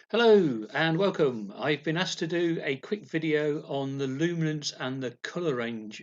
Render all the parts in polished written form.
Hello and welcome. I've been asked to do a quick video on the luminance and the color range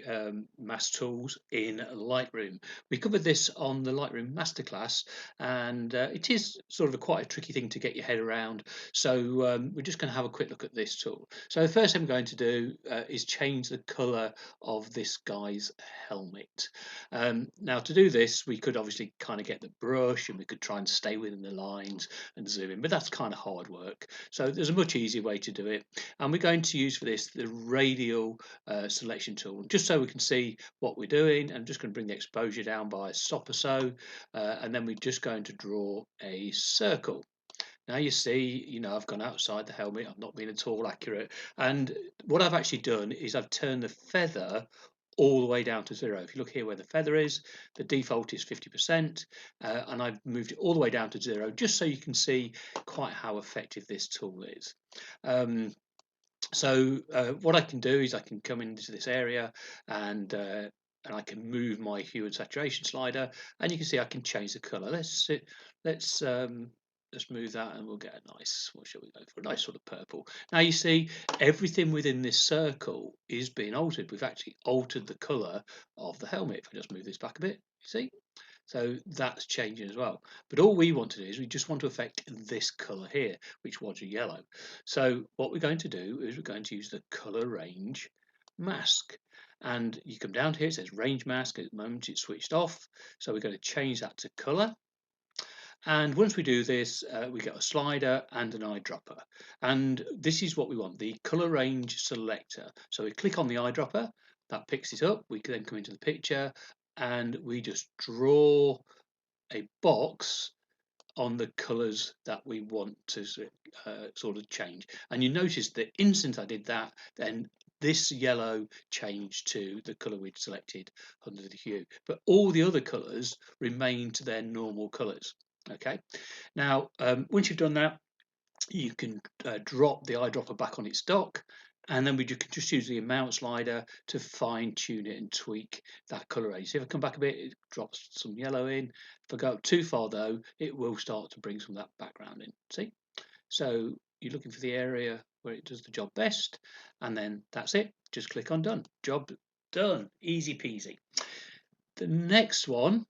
mask tools in Lightroom. We covered this on the Lightroom masterclass, and it is sort of quite a tricky thing to get your head around. So we're just going to have a quick look at this tool. So the first thing I'm going to do is change the color of this guy's helmet. Now to do this, we could obviously kind of get the brush and we could try and stay within the lines and zoom in, but that's kind of hard work. So there's a much easier way to do it, and we're going to use for this the radial selection tool, just so we can see what we're doing. I'm just going to bring the exposure down by a stop or so, and then we're just going to draw a circle. Now you see, I've gone outside the helmet. I've not been at all accurate. And what I've actually done is I've turned the feather all the way down to 0. If you look here where the feather is, the default is 50%, and I've moved it all the way down to 0, just so you can see quite how effective this tool is. What I can do is I can come into this area and I can move my hue and saturation slider, and you can see I can change the color. Let's let's move that, and we'll get a nice, what shall we go for, a nice sort of purple. Now you see everything within this circle is being altered. We've actually altered the color of the helmet. If I just move this back a bit, you see, so that's changing as well. But all we want to do is we just want to affect this color here, which was a yellow. So what we're going to do is we're going to use the color range mask. And you come down here, it says range mask. At the moment it's switched off. So we're going to change that to color. And once we do this, we get a slider and an eyedropper. And this is what we want, the color range selector. So we click on the eyedropper, that picks it up. We can then come into the picture and we just draw a box on the colors that we want to sort of change. And you notice the instant I did that, then this yellow changed to the color we'd selected under the hue, but all the other colors remain to their normal colors. Okay, now once you've done that, you can drop the eyedropper back on its dock, and then can just use the amount slider to fine tune it and tweak that color range. So if I come back a bit, it drops some yellow in. If I go up too far though, it will start to bring some of that background in. See? So you're looking for the area where it does the job best, and then that's it. Just click on done. Job done. Easy peasy. The next one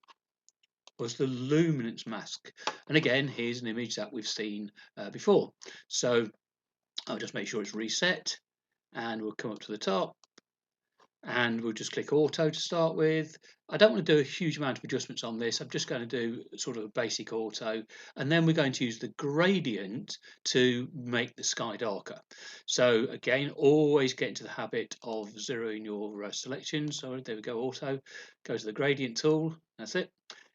was the Luminance Mask. And again, here's an image that we've seen before. So I'll just make sure it's reset, and we'll come up to the top, and we'll just click auto to start with. I don't want to do a huge amount of adjustments on this. I'm just going to do sort of a basic auto, and then we're going to use the gradient to make the sky darker. So again, always get into the habit of zeroing your selections. So there we go, auto. Go to the gradient tool. That's it.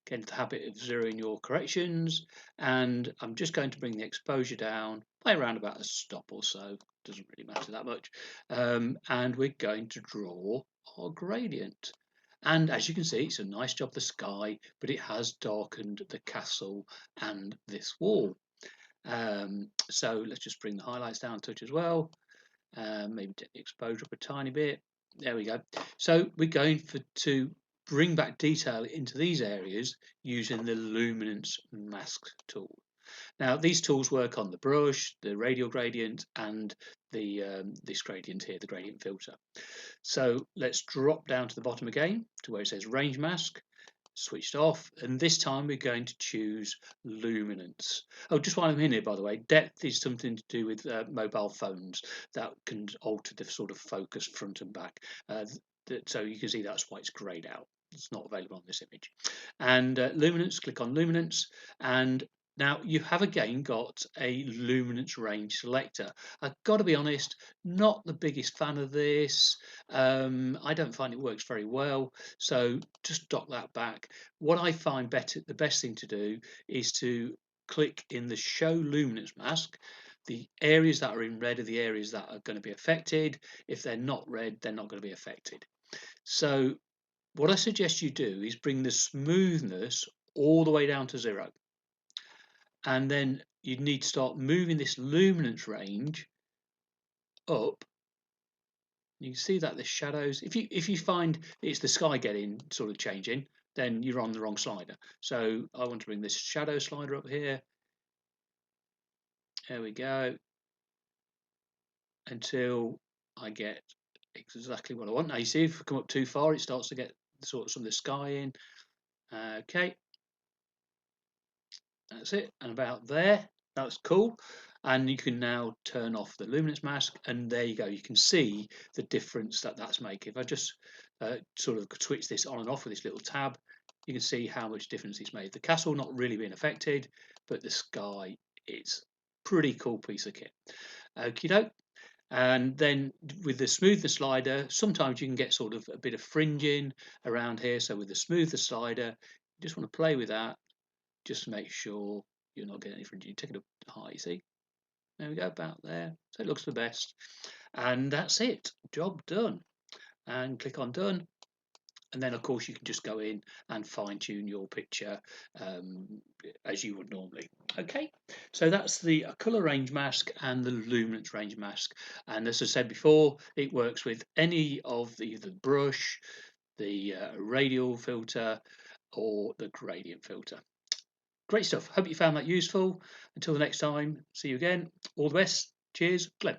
Get into the habit of zeroing your corrections, and I'm just going to bring the exposure down by around about a stop or so. Doesn't really matter that much. And we're going to draw our gradient. And as you can see, it's a nice job the sky, but it has darkened the castle and this wall. So let's just bring the highlights down a touch as well. Maybe take the exposure up a tiny bit. There we go. So we're going to bring back detail into these areas using the Luminance Mask tool. Now these tools work on the brush, the radial gradient, and this gradient here, the gradient filter. So let's drop down to the bottom again to where it says range mask, switched off, and this time we're going to choose luminance. Oh, just while I'm in here, by the way, depth is something to do with mobile phones that can alter the sort of focus front and back. So you can see that's why it's grayed out. It's not available on this image. And luminance, click on luminance, and now you have again got a luminance range selector. I've got to be honest, not the biggest fan of this. I don't find it works very well, so just dock that back. What I find better, the best thing to do is to click in the show luminance mask. The areas that are in red are the areas that are going to be affected. If they're not red, they're not going to be affected. So what I suggest you do is bring the smoothness all the way down to 0. And then you need to start moving this luminance range up. You can see that the shadows, if you find it's the sky getting sort of changing, then you're on the wrong slider. So I want to bring this shadow slider up here. There we go, until I get exactly what I want. Now you see, if I come up too far, it starts to get sort of some of the sky in. Okay, that's it, and about there. That's cool. And you can now turn off the luminance mask, and there you go. You can see the difference that that's making. If I just sort of switch this on and off with this little tab, you can see how much difference it's made. The castle not really being affected, but the sky is pretty cool piece of kit. Okie doke. And then with the smoother slider, sometimes you can get sort of a bit of fringing around here. So with the smoother slider, you just want to play with that, just to make sure you're not getting any fringing. Take it up high, you see? There we go, about there. So it looks the best. And that's it, job done. And click on done. And then of course you can just go in and fine tune your picture as you would normally. Okay, so that's the color range mask and the luminance range mask. And as I said before, it works with any of the brush, the radial filter, or the gradient filter. Great stuff. Hope you found that useful. Until the next time, see you again. All the best. Cheers, Glenn.